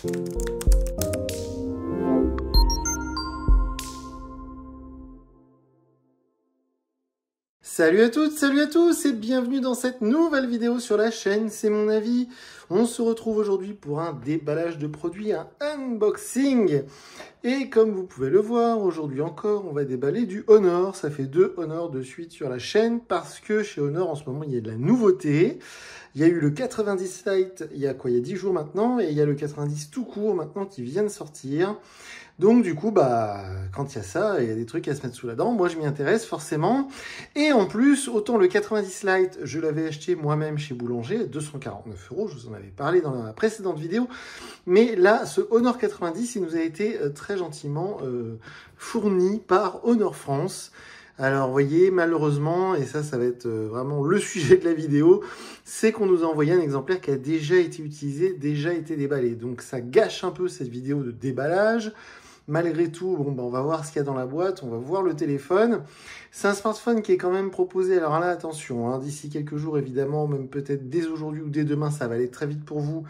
Salut à toutes, salut à tous et bienvenue dans cette nouvelle vidéo sur la chaîne, c'est mon avis. On se retrouve aujourd'hui pour un déballage de produits, un unboxing. Et comme vous pouvez le voir, aujourd'hui encore, on va déballer du Honor. Ça fait 2 Honor de suite sur la chaîne parce que chez Honor, en ce moment, il y a de la nouveauté. Il y a eu le 90 Lite il y a 10 jours maintenant et il y a le 90 tout court maintenant qui vient de sortir. Donc du coup, quand il y a ça, il y a des trucs à se mettre sous la dent. Moi, je m'y intéresse forcément. Et en plus, autant le 90 Lite, je l'avais acheté moi-même chez Boulanger, 249 €. Je vous en avais parlé dans la précédente vidéo. Mais là, ce Honor 90, il nous a été très gentiment fourni par Honor France. Alors, vous voyez, malheureusement, et ça va être vraiment le sujet de la vidéo, c'est qu'on nous a envoyé un exemplaire qui a déjà été utilisé, déjà été déballé. Donc, ça gâche un peu cette vidéo de déballage. Malgré tout, on va voir ce qu'il y a dans la boîte, on va voir le téléphone. C'est un smartphone qui est quand même proposé, alors là, attention, d'ici quelques jours, évidemment, même peut-être dès aujourd'hui ou dès demain, ça va aller très vite pour vous,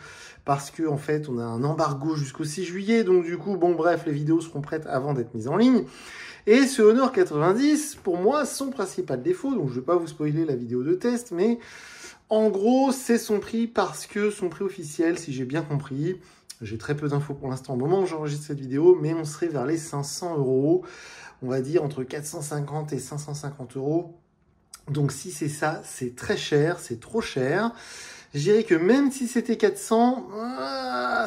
parce que en fait, on a un embargo jusqu'au 6 juillet, donc du coup, bref, les vidéos seront prêtes avant d'être mises en ligne. Et ce Honor 90, pour moi, son principal défaut, donc je ne vais pas vous spoiler la vidéo de test, mais en gros, c'est son prix, parce que son prix officiel, si j'ai bien compris, j'ai très peu d'infos pour l'instant au moment où j'enregistre cette vidéo, mais on serait vers les 500 €, on va dire entre 450 et 550 €. Donc si c'est ça, c'est très cher, c'est trop cher. Je dirais que même si c'était 400,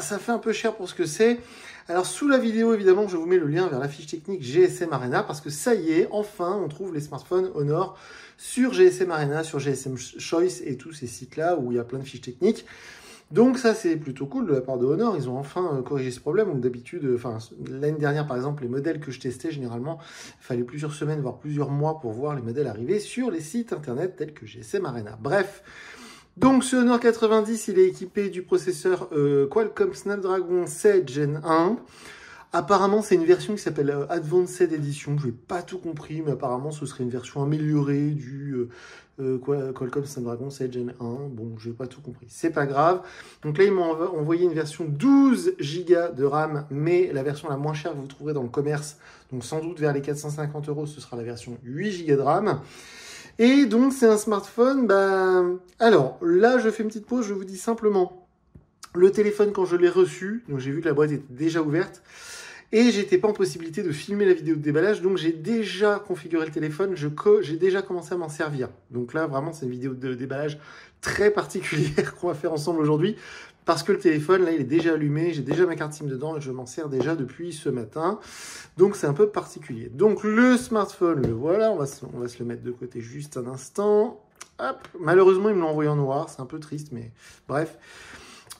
ça fait un peu cher pour ce que c'est. Alors sous la vidéo, évidemment, je vous mets le lien vers la fiche technique GSM Arena, parce que ça y est, enfin, on trouve les smartphones Honor sur GSM Arena, sur GSM Choice et tous ces sites-là où il y a plein de fiches techniques. Donc ça, c'est plutôt cool de la part de Honor. Ils ont enfin corrigé ce problème. Donc d'habitude, l'année dernière, par exemple, les modèles que je testais, généralement, il fallait plusieurs semaines, voire plusieurs mois pour voir les modèles arriver sur les sites internet tels que GSM Arena. Bref, donc ce Honor 90, il est équipé du processeur Qualcomm Snapdragon 7 Gen 1. Apparemment, c'est une version qui s'appelle Advanced Edition. Je n'ai pas tout compris, mais apparemment, ce serait une version améliorée du Qualcomm Snapdragon 7 Gen 1. Bon, je n'ai pas tout compris. C'est pas grave. Donc là, ils m'ont envoyé une version 12 Go de RAM, mais la version la moins chère que vous trouverez dans le commerce, donc sans doute vers les 450 €, ce sera la version 8 Go de RAM. Et donc, c'est un smartphone, alors, là, je fais une petite pause, je vous dis simplement, le téléphone, quand je l'ai reçu, donc j'ai vu que la boîte était déjà ouverte, et j'étais pas en possibilité de filmer la vidéo de déballage, donc j'ai déjà configuré le téléphone, j'ai déjà commencé à m'en servir. Donc là, vraiment, c'est une vidéo de déballage très particulière qu'on va faire ensemble aujourd'hui, parce que le téléphone, là, il est déjà allumé, j'ai déjà ma carte SIM dedans, et je m'en sers déjà depuis ce matin. Donc c'est un peu particulier. Donc le smartphone, le voilà, on va se le mettre de côté juste un instant. Hop, malheureusement, ils me l'ont envoyé en noir, c'est un peu triste, mais bref.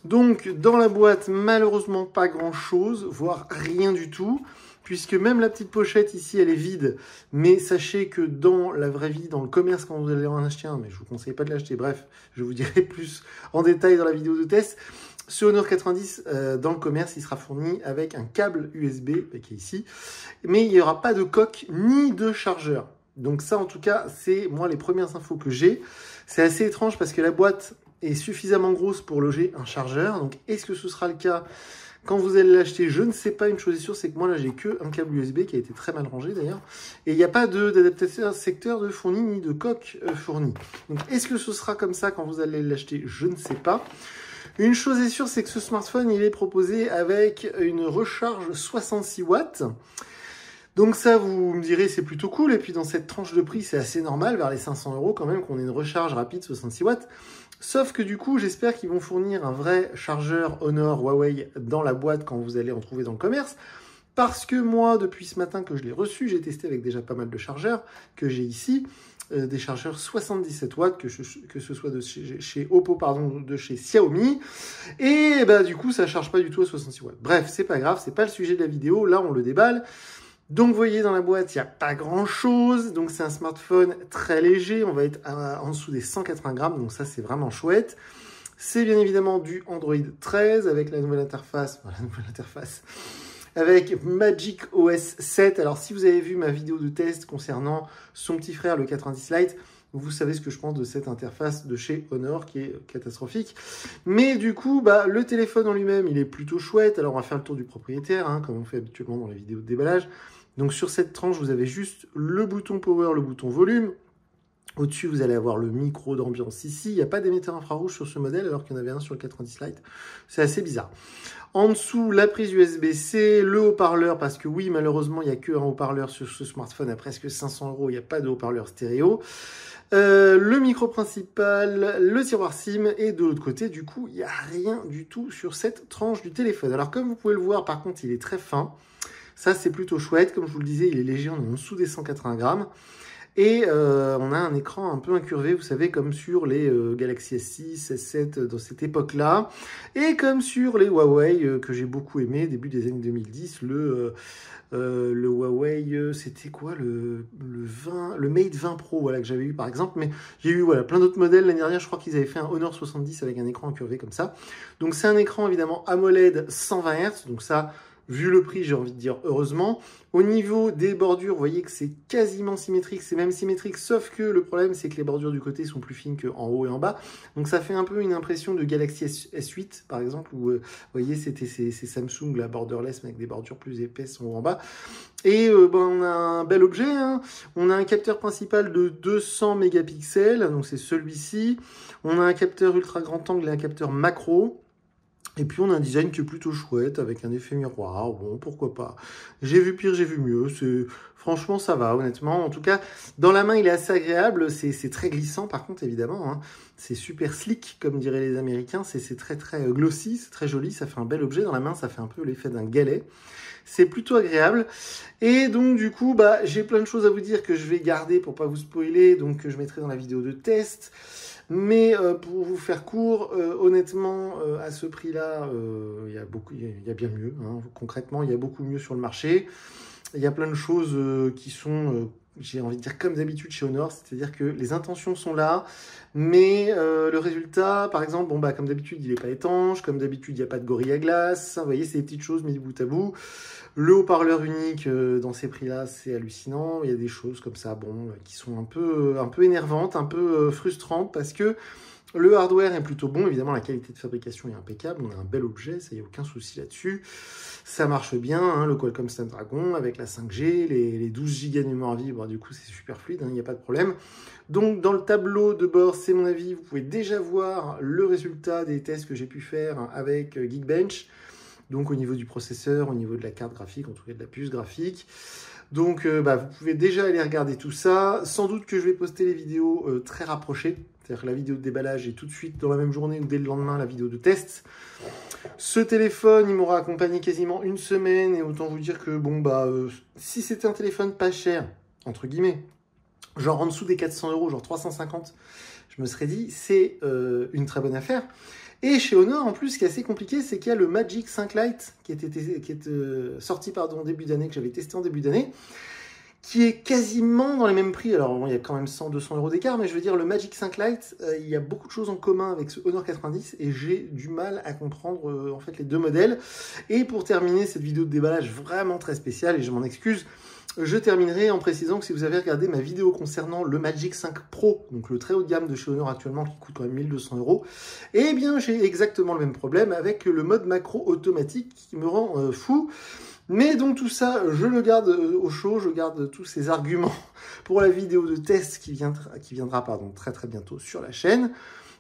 Donc, dans la boîte, malheureusement, pas grand-chose, voire rien du tout, puisque même la petite pochette ici, elle est vide. Mais sachez que dans la vraie vie, dans le commerce, quand vous allez en acheter un, mais je vous conseille pas de l'acheter, bref, je vous dirai plus en détail dans la vidéo de test. Ce Honor 90, dans le commerce, il sera fourni avec un câble USB, qui est ici, mais il n'y aura pas de coque ni de chargeur. Donc ça, en tout cas, c'est moi les premières infos que j'ai. C'est assez étrange parce que la boîte est suffisamment grosse pour loger un chargeur. Donc, est-ce que ce sera le cas quand vous allez l'acheter? Je ne sais pas. Une chose est sûre, c'est que moi, là, j'ai que un câble USB qui a été très mal rangé, d'ailleurs. Et il n'y a pas d'adaptateur secteur de fourni, ni de coque fournie. Donc, est-ce que ce sera comme ça quand vous allez l'acheter? Je ne sais pas. Une chose est sûre, c'est que ce smartphone, il est proposé avec une recharge 66 watts. Donc ça, vous me direz, c'est plutôt cool. Et puis, dans cette tranche de prix, c'est assez normal, vers les 500 € quand même, qu'on ait une recharge rapide 66 watts. Sauf que du coup, j'espère qu'ils vont fournir un vrai chargeur Honor Huawei dans la boîte quand vous allez en trouver dans le commerce. Parce que moi, depuis ce matin que je l'ai reçu, j'ai testé avec déjà pas mal de chargeurs que j'ai ici. Des chargeurs 77 watts, que ce soit de chez Oppo, pardon, de chez Xiaomi. Et du coup, ça ne charge pas du tout à 66 watts. Bref, c'est pas grave, c'est pas le sujet de la vidéo. Là, on le déballe. Donc, vous voyez, dans la boîte, il n'y a pas grand-chose. Donc, c'est un smartphone très léger. On va être en dessous des 180 grammes. Donc, ça, c'est vraiment chouette. C'est bien évidemment du Android 13 avec la nouvelle interface. Avec Magic OS 7. Alors, si vous avez vu ma vidéo de test concernant son petit frère, le 90 Lite, vous savez ce que je pense de cette interface de chez Honor qui est catastrophique. Mais du coup, bah, le téléphone en lui-même, il est plutôt chouette. Alors, on va faire le tour du propriétaire, hein, comme on fait habituellement dans les vidéos de déballage. Donc, sur cette tranche, vous avez juste le bouton Power, le bouton Volume. Au-dessus, vous allez avoir le micro d'ambiance ici. Il n'y a pas d'émetteur infrarouge sur ce modèle, alors qu'il y en avait un sur le 90 Lite. C'est assez bizarre. En dessous, la prise USB-C, le haut-parleur, parce que oui, malheureusement, il n'y a qu'un haut-parleur sur ce smartphone à presque 500 €. Il n'y a pas de haut-parleur stéréo. Le micro principal, le tiroir SIM, et de l'autre côté, du coup, il n'y a rien du tout sur cette tranche du téléphone. Alors, comme vous pouvez le voir, par contre, il est très fin. Ça, c'est plutôt chouette. Comme je vous le disais, il est léger, on est en dessous des 180 grammes. Et on a un écran un peu incurvé, vous savez, comme sur les Galaxy S6, S7 dans cette époque-là. Et comme sur les Huawei que j'ai beaucoup aimé, début des années 2010, le Huawei, c'était quoi le Mate 20 Pro, voilà, que j'avais eu par exemple. Mais j'ai eu voilà, plein d'autres modèles. L'année dernière, je crois qu'ils avaient fait un Honor 70 avec un écran incurvé comme ça. Donc c'est un écran évidemment AMOLED 120 Hz, donc ça... Vu le prix, j'ai envie de dire heureusement. Au niveau des bordures, vous voyez que c'est quasiment symétrique. C'est même symétrique, sauf que le problème, c'est que les bordures du côté sont plus fines qu'en haut et en bas. Donc ça fait un peu une impression de Galaxy S8, par exemple, où vous voyez, c'était ces Samsung, la borderless, mais avec des bordures plus épaisses en haut et en bas. Et on a un bel objet. Hein. On a un capteur principal de 200 mégapixels, donc c'est celui-ci. On a un capteur ultra grand angle et un capteur macro. Et puis on a un design qui est plutôt chouette, avec un effet miroir, bon, pourquoi pas. J'ai vu pire, j'ai vu mieux, franchement ça va, honnêtement. En tout cas, dans la main il est assez agréable, c'est très glissant par contre évidemment. Hein. C'est super slick, comme diraient les Américains, c'est très glossy, c'est très joli, ça fait un bel objet. Dans la main, ça fait un peu l'effet d'un galet. C'est plutôt agréable. Et donc du coup, bah, j'ai plein de choses à vous dire que je vais garder pour pas vous spoiler, donc que je mettrai dans la vidéo de test. Mais pour vous faire court, honnêtement, à ce prix-là, il y a bien mieux. Hein. Concrètement, il y a beaucoup mieux sur le marché. Il y a plein de choses qui sont, j'ai envie de dire, comme d'habitude chez Honor. C'est-à-dire que les intentions sont là, mais le résultat, par exemple, bon, bah, comme d'habitude, il n'est pas étanche. Comme d'habitude, il n'y a pas de gorille à glace. Vous voyez, c'est des petites choses mises bout à bout. Le haut-parleur unique dans ces prix-là, c'est hallucinant. Il y a des choses comme ça, bon, qui sont un peu énervantes, un peu frustrantes, parce que le hardware est plutôt bon. Évidemment, la qualité de fabrication est impeccable. On a un bel objet, ça, il n'y a aucun souci là-dessus. Ça marche bien, hein, le Qualcomm Snapdragon avec la 5G, les 12 Go de mémoire vibre, du coup, c'est super fluide, il n'y a pas de problème. Donc, dans le tableau de bord, c'est mon avis, vous pouvez déjà voir le résultat des tests que j'ai pu faire avec Geekbench. Donc au niveau du processeur, au niveau de la carte graphique, en tout cas de la puce graphique. Donc vous pouvez déjà aller regarder tout ça. Sans doute que je vais poster les vidéos très rapprochées. C'est-à-dire que la vidéo de déballage est tout de suite dans la même journée ou dès le lendemain la vidéo de test. Ce téléphone, il m'aura accompagné quasiment une semaine. Et autant vous dire que bon si c'était un téléphone pas cher, entre guillemets, genre en dessous des 400 €, genre 350, je me serais dit c'est une très bonne affaire. Et chez Honor, en plus, ce qui est assez compliqué, c'est qu'il y a le Magic 5 Lite qui est sorti début d'année, que j'avais testé en début d'année, qui est quasiment dans les mêmes prix. Alors, bon, il y a quand même 100-200 € d'écart, mais je veux dire, le Magic 5 Lite, il y a beaucoup de choses en commun avec ce Honor 90, et j'ai du mal à comprendre, en fait, les deux modèles. Et pour terminer cette vidéo de déballage vraiment très spéciale, et je m'en excuse, je terminerai en précisant que si vous avez regardé ma vidéo concernant le Magic 5 Pro, donc le très haut de gamme de chez Honor actuellement, qui coûte quand même 1200 €, eh bien j'ai exactement le même problème avec le mode macro automatique qui me rend fou. Mais donc tout ça, je le garde au chaud, je garde tous ces arguments pour la vidéo de test qui viendra très bientôt sur la chaîne.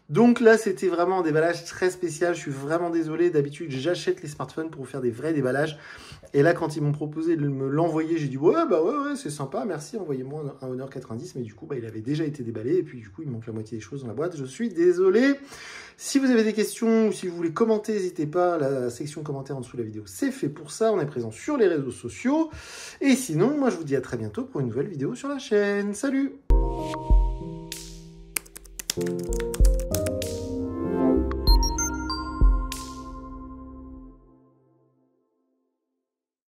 Donc là, c'était vraiment un déballage très spécial. Je suis vraiment désolé. D'habitude, j'achète les smartphones pour faire des vrais déballages. Et là, quand ils m'ont proposé de me l'envoyer, j'ai dit ouais, c'est sympa, merci, envoyez-moi un Honor 90. Mais du coup, il avait déjà été déballé. Et puis du coup, il manque la moitié des choses dans la boîte. Je suis désolé. Si vous avez des questions ou si vous voulez commenter, n'hésitez pas. La section commentaires en dessous de la vidéo, c'est fait pour ça. On est présent sur les réseaux sociaux. Et sinon, moi, je vous dis à très bientôt pour une nouvelle vidéo sur la chaîne. Salut!